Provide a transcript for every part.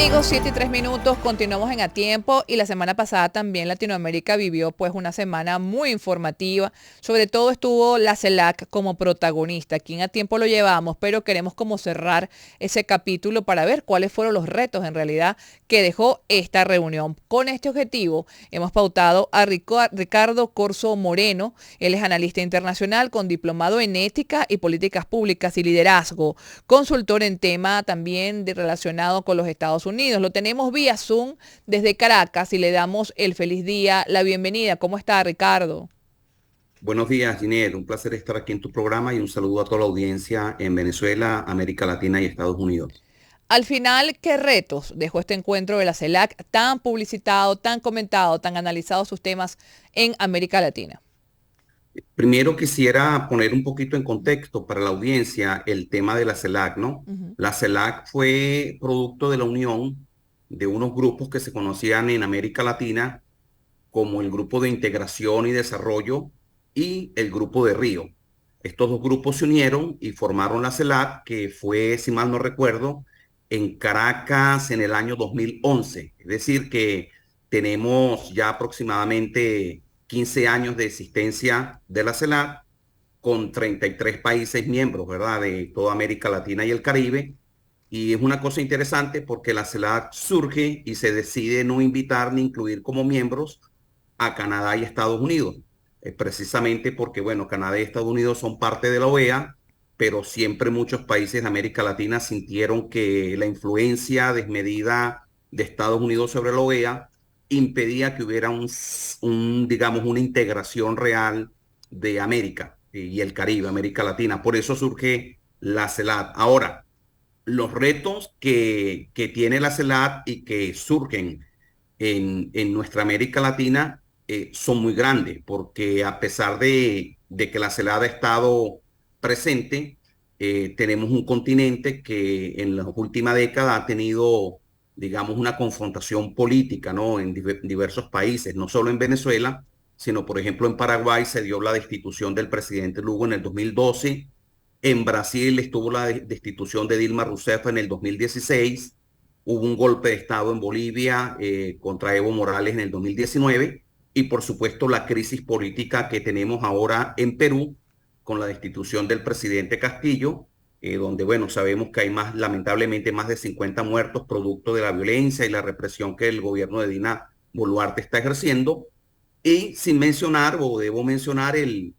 amigos, 7:03, continuamos en A Tiempo y la semana pasada también Latinoamérica vivió pues una semana muy informativa, sobre todo estuvo la CELAC como protagonista, aquí en A Tiempo lo llevamos, pero queremos como cerrar ese capítulo para ver cuáles fueron los retos en realidad que dejó esta reunión. Con este objetivo hemos pautado a Ricardo Corzo Moreno, él es analista internacional con diplomado en ética y políticas públicas y liderazgo, consultor en tema también relacionado con los Estados Unidos. Lo tenemos vía Zoom desde Caracas y le damos el feliz día, la bienvenida. ¿Cómo está, Ricardo? Buenos días, Ginette. Un placer estar aquí en tu programa y un saludo a toda la audiencia en Venezuela, América Latina y Estados Unidos. Al final, ¿qué retos dejó este encuentro de la CELAC tan publicitado, tan comentado, tan analizado sus temas en América Latina? Primero quisiera poner un poquito en contexto para la audiencia el tema de la CELAC, ¿no? Ujú. La CELAC fue producto de la unión de unos grupos que se conocían en América Latina como el Grupo de Integración y Desarrollo y el Grupo de Río. Estos dos grupos se unieron y formaron la CELAC, que fue, si mal no recuerdo, en Caracas en el año 2011. Es decir, que tenemos ya aproximadamente 15 años de existencia de la CELAC con 33 países miembros, ¿verdad? De toda América Latina y el Caribe. Y es una cosa interesante porque la CELAC surge y se decide no invitar ni incluir como miembros a Canadá y Estados Unidos. Precisamente porque, bueno, Canadá y Estados Unidos son parte de la OEA, pero siempre muchos países de América Latina sintieron que la influencia desmedida de Estados Unidos sobre la OEA impedía que hubiera digamos, una integración real de América y el Caribe, América Latina. Por eso surge la CELAC. Ahora, los retos que tiene la CELAC y que surgen en nuestra América Latina son muy grandes, porque a pesar de que la CELAC ha estado presente, tenemos un continente que en la última década ha tenido, digamos, una confrontación política, ¿no? En diversos países, no solo en Venezuela, sino, por ejemplo, en Paraguay se dio la destitución del presidente Lugo en el 2012. En Brasil estuvo la destitución de Dilma Rousseff en el 2016. Hubo un golpe de Estado en Bolivia contra Evo Morales en el 2019. Y por supuesto la crisis política que tenemos ahora en Perú con la destitución del presidente Castillo, donde, bueno, sabemos que hay más, lamentablemente, más de 50 muertos producto de la violencia y la represión que el gobierno de Dina Boluarte está ejerciendo. Y sin mencionar, o debo mencionar, el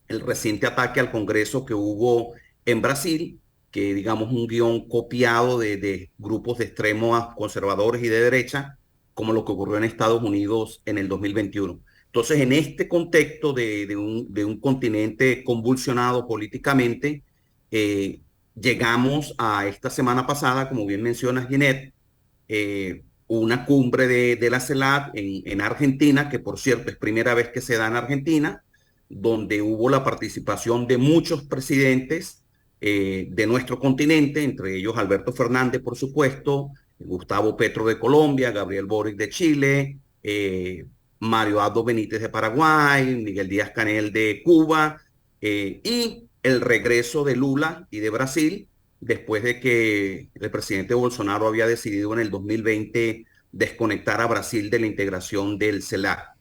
reciente ataque al Congreso que hubo en Brasil, que digamos un guión copiado de grupos de extremos conservadores y de derecha, como lo que ocurrió en Estados Unidos en el 2021. Entonces, en este contexto de un continente convulsionado políticamente, eh, llegamos a esta semana pasada, como bien menciona Ginette, una cumbre de la CELAC en Argentina, que por cierto es primera vez que se da en Argentina, donde hubo la participación de muchos presidentes de nuestro continente, entre ellos Alberto Fernández, por supuesto, Gustavo Petro de Colombia, Gabriel Boric de Chile, Mario Abdo Benítez de Paraguay, Miguel Díaz-Canel de Cuba, y el regreso de Lula y de Brasil, después de que el presidente Bolsonaro había decidido en el 2020 desconectar a Brasil de la integración del CELAC.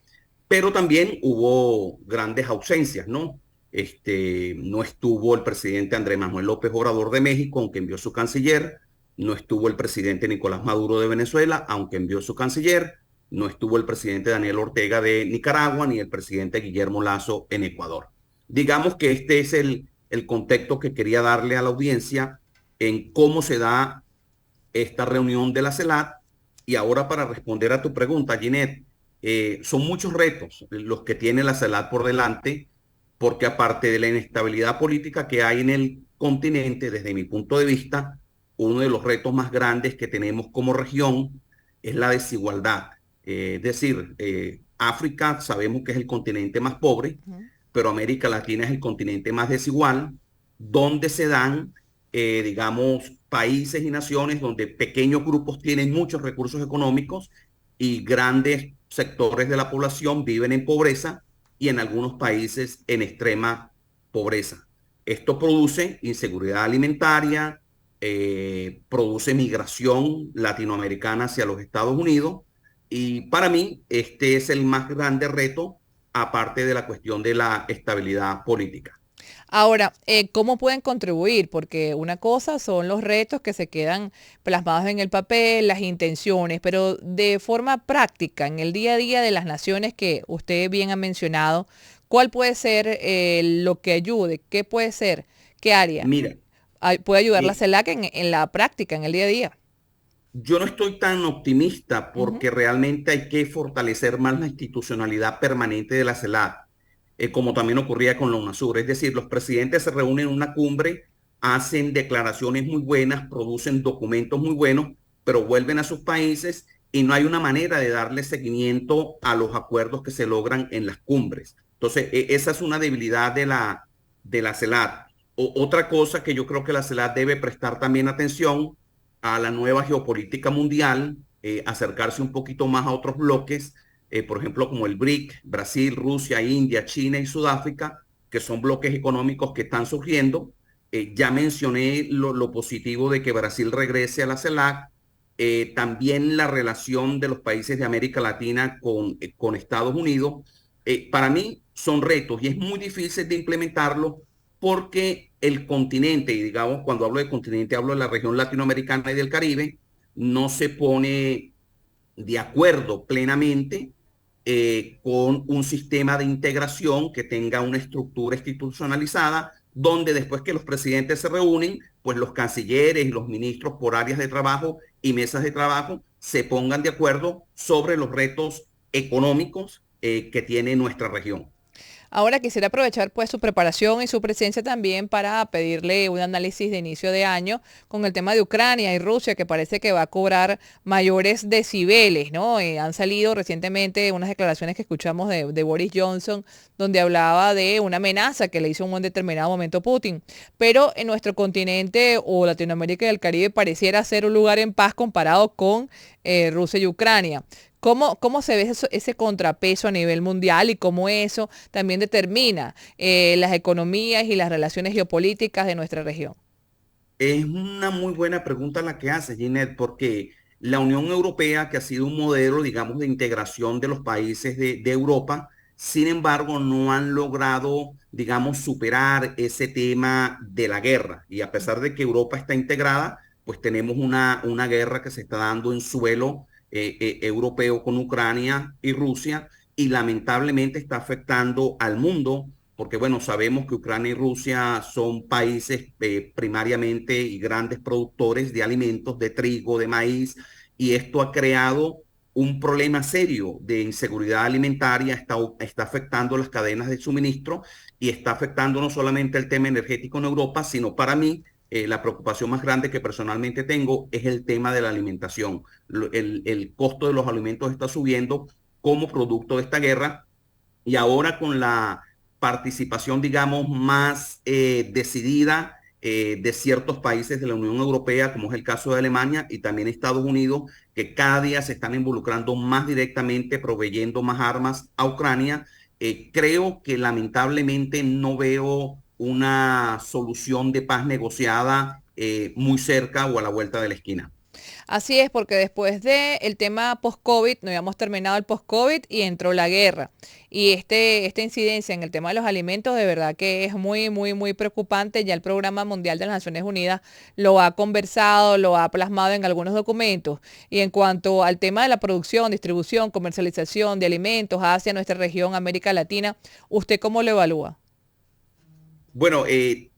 Pero también hubo grandes ausencias, ¿no? No estuvo el presidente Andrés Manuel López Obrador de México, aunque envió su canciller. No estuvo el presidente Nicolás Maduro de Venezuela, aunque envió su canciller. No estuvo el presidente Daniel Ortega de Nicaragua, ni el presidente Guillermo Lazo en Ecuador. Digamos que este es el contexto que quería darle a la audiencia en cómo se da esta reunión de la CELAC. Y ahora, para responder a tu pregunta, Ginette, son muchos retos los que tiene la CELAC por delante, porque aparte de la inestabilidad política que hay en el continente, desde mi punto de vista, uno de los retos más grandes que tenemos como región es la desigualdad. Es decir, África sabemos que es el continente más pobre, Ujú. pero América Latina es el continente más desigual, donde se dan, digamos, países y naciones donde pequeños grupos tienen muchos recursos económicos y grandes sectores de la población viven en pobreza y en algunos países en extrema pobreza. Esto produce inseguridad alimentaria, produce migración latinoamericana hacia los Estados Unidos y para mí este es el más grande reto, aparte de la cuestión de la estabilidad política. Ahora, ¿cómo pueden contribuir? Porque una cosa son los retos que se quedan plasmados en el papel, las intenciones, pero de forma práctica, en el día a día de las naciones que usted bien ha mencionado, ¿cuál puede ser lo que ayude? ¿Qué puede ser? ¿Qué área Mira, puede ayudar la eh, CELAC en la práctica, en el día a día? yo no estoy tan optimista Ujú. porque realmente hay que fortalecer más la institucionalidad permanente de la CELAC, como también ocurría con la UNASUR. Es decir, los presidentes se reúnen en una cumbre, hacen declaraciones muy buenas, producen documentos muy buenos, pero vuelven a sus países y no hay una manera de darle seguimiento a los acuerdos que se logran en las cumbres. Entonces, esa es una debilidad de la CELAC. Otra cosa que yo creo que la CELAC debe prestar también atención a la nueva geopolítica mundial, acercarse un poquito más a otros bloques, por ejemplo, como el BRIC, Brasil, Rusia, India, China y Sudáfrica, que son bloques económicos que están surgiendo. Ya mencioné lo positivo de que Brasil regrese a la CELAC, también la relación de los países de América Latina con Estados Unidos. Para mí son retos y es muy difícil de implementarlo porque el continente, y digamos, cuando hablo de continente, hablo de la región latinoamericana y del Caribe, no se pone de acuerdo plenamente con un sistema de integración que tenga una estructura institucionalizada, donde después que los presidentes se reúnen, pues los cancilleres y los ministros por áreas de trabajo y mesas de trabajo se pongan de acuerdo sobre los retos económicos que tiene nuestra región. Ahora quisiera aprovechar pues su preparación y su presencia también para pedirle un análisis de inicio de año con el tema de Ucrania y Rusia, que parece que va a cobrar mayores decibeles, ¿no? Han salido recientemente unas declaraciones que escuchamos de Boris Johnson, donde hablaba de una amenaza que le hizo en un determinado momento Putin. Pero en nuestro continente o Latinoamérica y el Caribe pareciera ser un lugar en paz comparado con Rusia y Ucrania. ¿Cómo se ve ese contrapeso a nivel mundial y cómo eso también determina las economías y las relaciones geopolíticas de nuestra región? Es una muy buena pregunta la que hace, Ginette, porque la Unión Europea, que ha sido un modelo, digamos, de integración de los países de Europa, sin embargo, no han logrado, digamos, superar ese tema de la guerra. Y a pesar de que Europa está integrada, pues tenemos una guerra que se está dando en suelo europeo con Ucrania y Rusia, y lamentablemente está afectando al mundo porque bueno, sabemos que Ucrania y Rusia son países primariamente y grandes productores de alimentos, de trigo, de maíz, y esto ha creado un problema serio de inseguridad alimentaria, está afectando las cadenas de suministro y está afectando no solamente el tema energético en Europa, sino para mí la preocupación más grande que personalmente tengo es el tema de la alimentación. El costo de los alimentos está subiendo como producto de esta guerra y ahora con la participación, digamos, más decidida de ciertos países de la Unión Europea, como es el caso de Alemania y también Estados Unidos, que cada día se están involucrando más directamente, proveyendo más armas a Ucrania. Creo que lamentablemente no veo una solución de paz negociada muy cerca o a la vuelta de la esquina. Así es, porque después del tema post-COVID, no habíamos terminado el post-COVID y entró la guerra. Y esta incidencia en el tema de los alimentos de verdad que es muy, muy, muy preocupante. Ya el Programa Mundial de las Naciones Unidas lo ha conversado, lo ha plasmado en algunos documentos. Y en cuanto al tema de la producción, distribución, comercialización de alimentos hacia nuestra región, América Latina, ¿usted cómo lo evalúa? Bueno,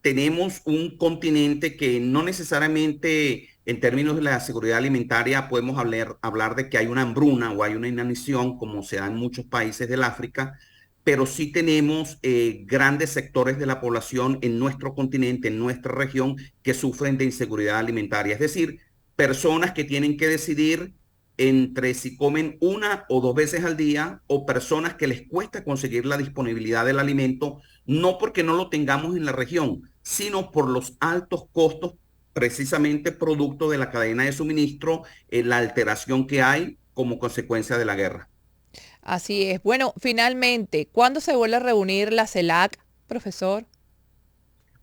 tenemos un continente que no necesariamente en términos de la seguridad alimentaria podemos hablar de que hay una hambruna o hay una inanición, como se da en muchos países del África, pero sí tenemos grandes sectores de la población en nuestro continente, en nuestra región, que sufren de inseguridad alimentaria. Es decir, personas que tienen que decidir entre si comen una o dos veces al día o personas que les cuesta conseguir la disponibilidad del alimento no porque no lo tengamos en la región, sino por los altos costos, precisamente producto de la cadena de suministro, la alteración que hay como consecuencia de la guerra. Así es. Bueno, finalmente, ¿cuándo se vuelve a reunir la CELAC, profesor?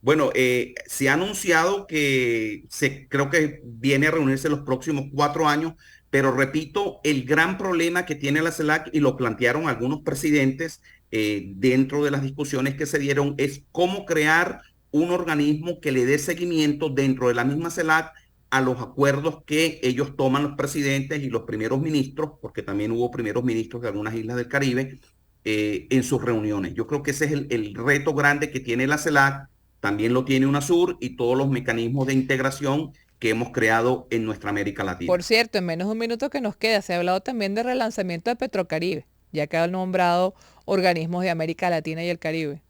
Bueno, se ha anunciado que creo que viene a reunirse los próximos 4 años, pero repito, el gran problema que tiene la CELAC, y lo plantearon algunos presidentes dentro de las discusiones que se dieron, es cómo crear un organismo que le dé seguimiento dentro de la misma CELAC a los acuerdos que ellos toman los presidentes y los primeros ministros, porque también hubo primeros ministros de algunas islas del Caribe, en sus reuniones. Yo creo que ese es el reto grande que tiene la CELAC, también lo tiene UNASUR y todos los mecanismos de integración que hemos creado en nuestra América Por Latina. cierto, en menos de un minuto que nos queda, se ha hablado también de relanzamiento de Petrocaribe, ya que han nombrado organismos de América Latina y el Caribe.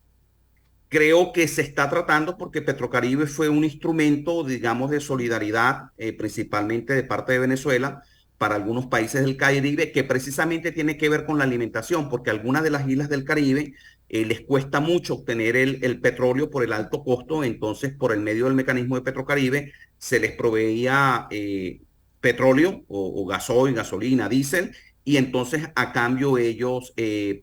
Creo que se está tratando porque Petrocaribe fue un instrumento, digamos, de solidaridad, principalmente de parte de Venezuela, para algunos países del Caribe, que precisamente tiene que ver con la alimentación, porque algunas de las islas del Caribe les cuesta mucho obtener el petróleo por el alto costo, entonces por el medio del mecanismo de Petrocaribe se les proveía petróleo o gasoil, gasolina, diésel, y entonces a cambio ellos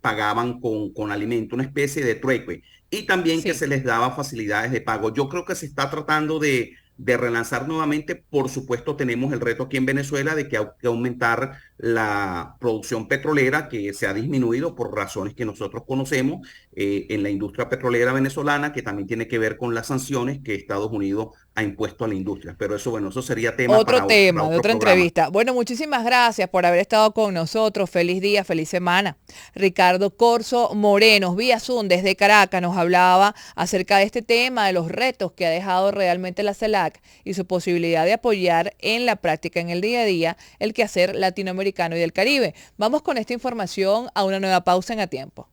pagaban con alimento, una especie de trueque, y también que Sí. se les daba facilidades de pago. Yo creo que se está tratando de relanzar nuevamente. Por supuesto, tenemos el reto aquí en Venezuela de que hay que aumentar la producción petrolera, que se ha disminuido por razones que nosotros conocemos en la industria petrolera venezolana, que también tiene que ver con las sanciones que Estados Unidos ha impuesto a la industria. Pero eso, bueno, eso sería tema Otro para tema, de otro otra programa. entrevista. Bueno, muchísimas gracias por haber estado con nosotros. Feliz día, feliz semana. Ricardo Corso Moreno, vía Zoom desde Caracas, nos hablaba acerca de este tema, de los retos que ha dejado realmente la CELAC y su posibilidad de apoyar en la práctica, en el día a día, el quehacer latinoamericano y del Caribe. Vamos con esta información a una nueva pausa en A Tiempo.